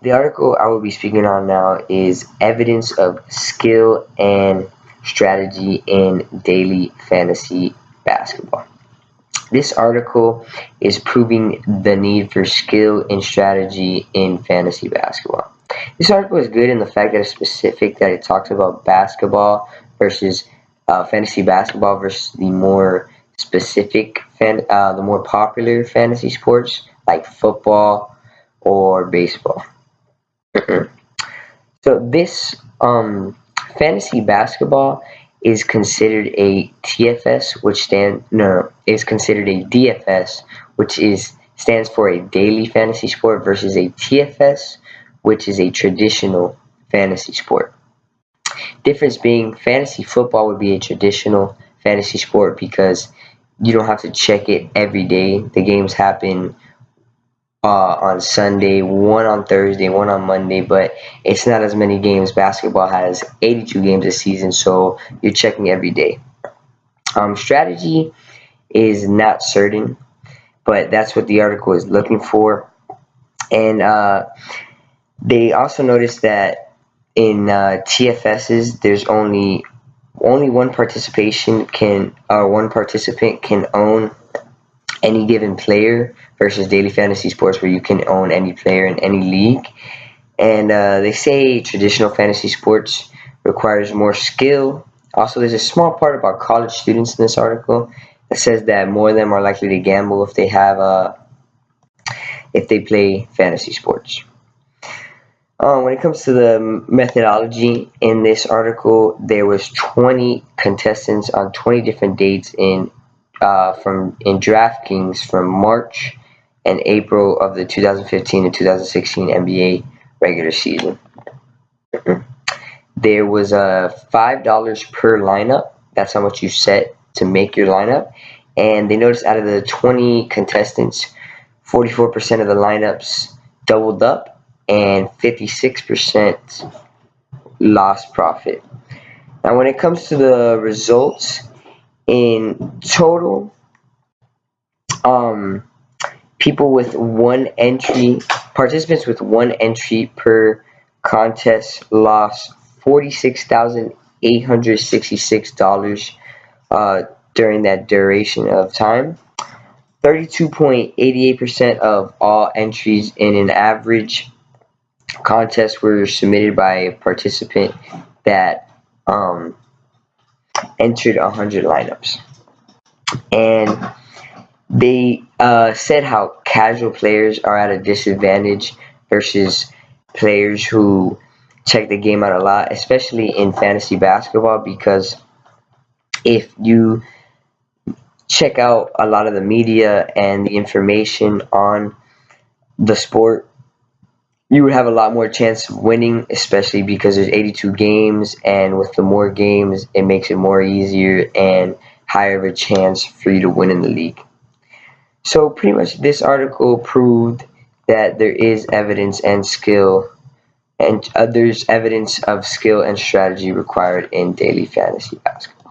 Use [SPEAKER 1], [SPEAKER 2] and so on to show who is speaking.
[SPEAKER 1] The article I will be speaking on now is evidence of skill and strategy in daily fantasy basketball. This article is proving the need for skill and strategy in fantasy basketball. This article is good in the fact that it's specific, that it talks about basketball versus fantasy basketball versus the more specific, the more popular fantasy sports like football or baseball. So this fantasy basketball is considered a TFS, which is considered a DFS, which stands for a daily fantasy sport, versus a TFS, which is a traditional fantasy sport. Difference being, fantasy football would be a traditional fantasy sport because you don't have to check it every day. The games happen on Sunday, one on Thursday, one on Monday, but it's not as many games. Basketball has 82 games a season, so you're checking every day. Strategy is not certain, but that's what the article is looking for. And they also noticed that in TFSs, there's only one participant can own any given player, versus daily fantasy sports where you can own any player in any league. And they say traditional fantasy sports requires more skill. Also, there's a small part about college students in this article that says that more of them are likely to gamble if they play fantasy sports. When it comes to the methodology in this article, there was 20 contestants on 20 different dates in DraftKings from March and April of the 2015 and 2016 NBA regular season. There was $5 per lineup. That's how much you set to make your lineup. And they noticed out of the 20 contestants, 44% of the lineups doubled up and 56% lost profit. Now, when it comes to the results, in total, participants with one entry per contest lost $46,866 during that duration of time. 32.88% of all entries in an average contest were submitted by a participant that entered 100 lineups. And they said how casual players are at a disadvantage versus players who check the game out a lot, especially in fantasy basketball, because if you check out a lot of the media and the information on the sport, you would have a lot more chance of winning, especially because there's 82 games, and with the more games, it makes it more easier and higher of a chance for you to win in the league. So pretty much this article proved that there is evidence and skill, and there's evidence of skill and strategy required in daily fantasy basketball.